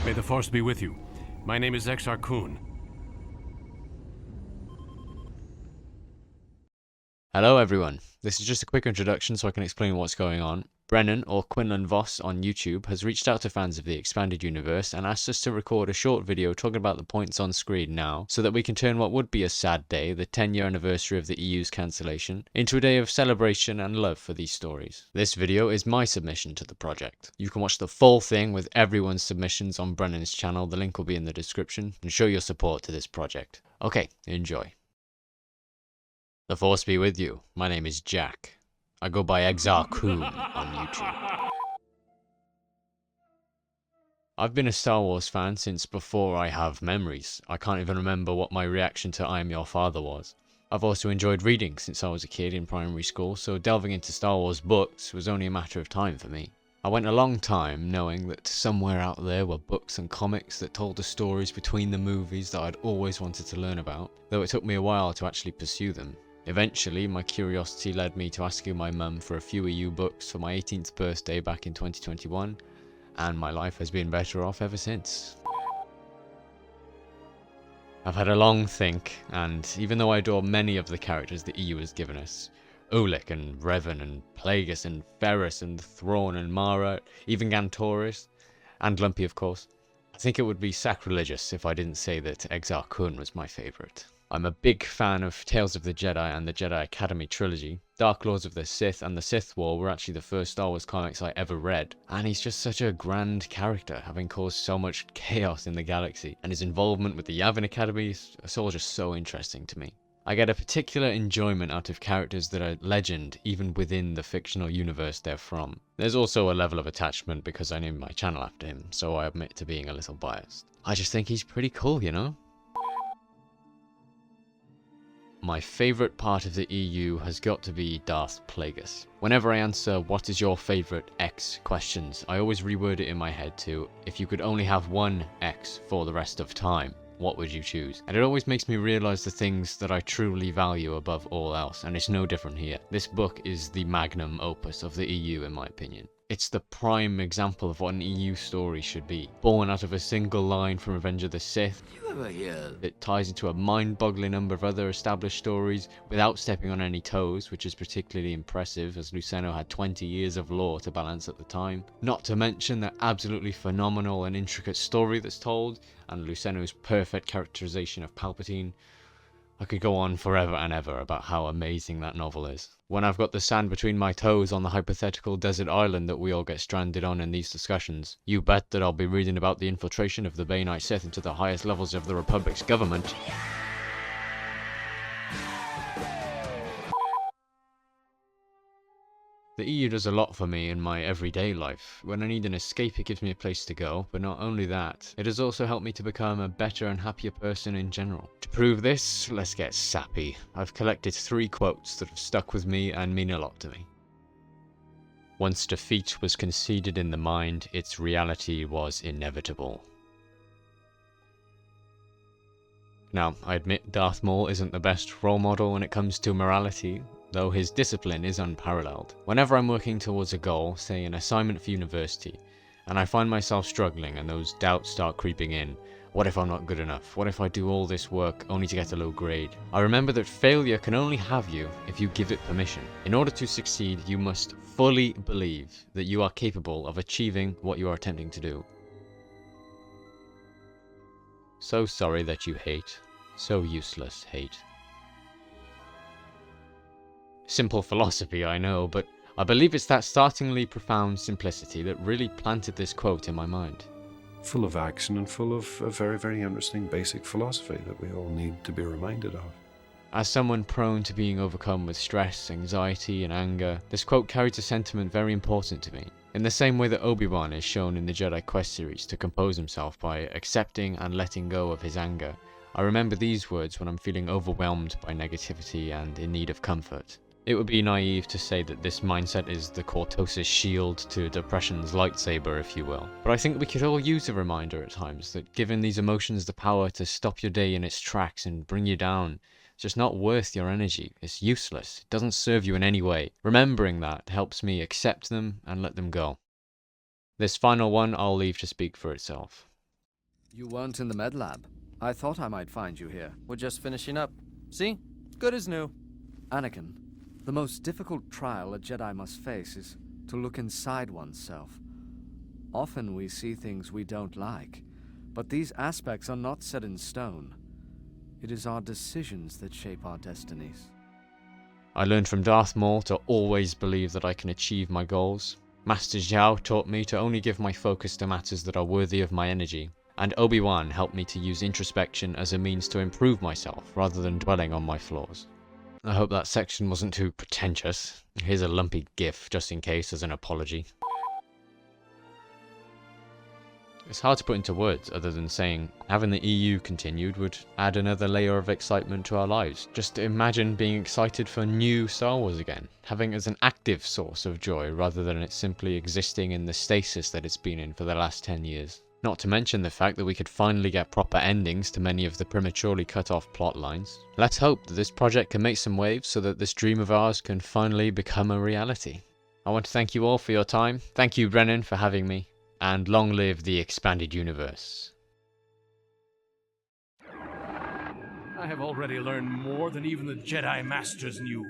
May the Force be with you. My name is Exar. Hello everyone, this is just a quick introduction so I can explain what's going on. Brennan, or Quinlan Voss on YouTube, has reached out to fans of the expanded universe and asked us to record a short video talking about the points on screen now, so that we can turn what would be a sad day, the 10-year anniversary of the EU's cancellation, into a day of celebration and love for these stories. This video is my submission to the project. You can watch the full thing with everyone's submissions on Brennan's channel, the link will be in the description, and show your support to this project. Okay, enjoy. The Force be with you. My name is Jack. I go by exar coom on YouTube. I've been a Star Wars fan since before I have memories. I can't even remember what my reaction to I Am Your Father was. I've also enjoyed reading since I was a kid in primary school, so delving into Star Wars books was only a matter of time for me. I went a long time knowing that somewhere out there were books and comics that told the stories between the movies that I'd always wanted to learn about, though it took me a while to actually pursue them. Eventually, my curiosity led me to asking my mum for a few EU books for my 18th birthday back in 2021, and my life has been better off ever since. I've had a long think, and even though I adore many of the characters the EU has given us, Ulic and Revan and Plagueis and Ferris and Thrawn and Mara, even Gantoris, and Lumpy of course, I think it would be sacrilegious if I didn't say that Exar Kun was my favourite. I'm a big fan of Tales of the Jedi and the Jedi Academy trilogy. Dark Lords of the Sith and the Sith War were actually the first Star Wars comics I ever read, and he's just such a grand character, having caused so much chaos in the galaxy, and his involvement with the Yavin Academy is all just so interesting to me. I get a particular enjoyment out of characters that are legend even within the fictional universe they're from. There's also a level of attachment because I named my channel after him, so I admit to being a little biased. I just think he's pretty cool, you know? My favourite part of the EU has got to be Darth Plagueis. Whenever I answer what is your favourite X questions, I always reword it in my head to, if you could only have one X for the rest of time, what would you choose? And it always makes me realise the things that I truly value above all else, and it's no different here. This book is the magnum opus of the EU in my opinion. It's the prime example of what an EU story should be. Born out of a single line from Revenge of the Sith, it ties into a mind-boggling number of other established stories without stepping on any toes, which is particularly impressive as Luceno had 20 years of lore to balance at the time. Not to mention the absolutely phenomenal and intricate story that's told, and Luceno's perfect characterization of Palpatine. I could go on forever and ever about how amazing that novel is. When I've got the sand between my toes on the hypothetical desert island that we all get stranded on in these discussions, you bet that I'll be reading about the infiltration of the Bainite Sith into the highest levels of the Republic's government. The EU does a lot for me in my everyday life. When I need an escape, it gives me a place to go, but not only that, it has also helped me to become a better and happier person in general. To prove this, let's get sappy. I've collected 3 quotes that have stuck with me and mean a lot to me. Once defeat was conceded in the mind, its reality was inevitable. Now, I admit Darth Maul isn't the best role model when it comes to morality, though his discipline is unparalleled. Whenever I'm working towards a goal, say an assignment for university, and I find myself struggling and those doubts start creeping in, what if I'm not good enough? What if I do all this work only to get a low grade? I remember that failure can only have you if you give it permission. In order to succeed, you must fully believe that you are capable of achieving what you are attempting to do. So sorry that you hate. So useless hate. Simple philosophy, I know, but I believe it's that startlingly profound simplicity that really planted this quote in my mind. Full of action and full of a very, very interesting basic philosophy that we all need to be reminded of. As someone prone to being overcome with stress, anxiety, and anger, this quote carries a sentiment very important to me. In the same way that Obi-Wan is shown in the Jedi Quest series to compose himself by accepting and letting go of his anger, I remember these words when I'm feeling overwhelmed by negativity and in need of comfort. It would be naive to say that this mindset is the cortosis shield to depression's lightsaber, if you will. But I think we could all use a reminder at times that giving these emotions the power to stop your day in its tracks and bring you down, it's just not worth your energy. It's useless. It doesn't serve you in any way. Remembering that helps me accept them and let them go. This final one I'll leave to speak for itself. You weren't in the med lab. I thought I might find you here. We're just finishing up. See? Good as new. Anakin, the most difficult trial a Jedi must face is to look inside oneself. Often we see things we don't like, but these aspects are not set in stone. It is our decisions that shape our destinies. I learned from Darth Maul to always believe that I can achieve my goals. Master Zhao taught me to only give my focus to matters that are worthy of my energy. And Obi-Wan helped me to use introspection as a means to improve myself rather than dwelling on my flaws. I hope that section wasn't too pretentious. Here's a lumpy gif just in case as an apology. It's hard to put into words other than saying having the EU continued would add another layer of excitement to our lives. Just imagine being excited for new Star Wars again, having it as an active source of joy rather than it simply existing in the stasis that it's been in for the last 10 years. Not to mention the fact that we could finally get proper endings to many of the prematurely cut off plot lines. Let's hope that this project can make some waves so that this dream of ours can finally become a reality. I want to thank you all for your time. Thank you, Brennan, for having me. And long live the expanded universe. I have already learned more than even the Jedi Masters knew.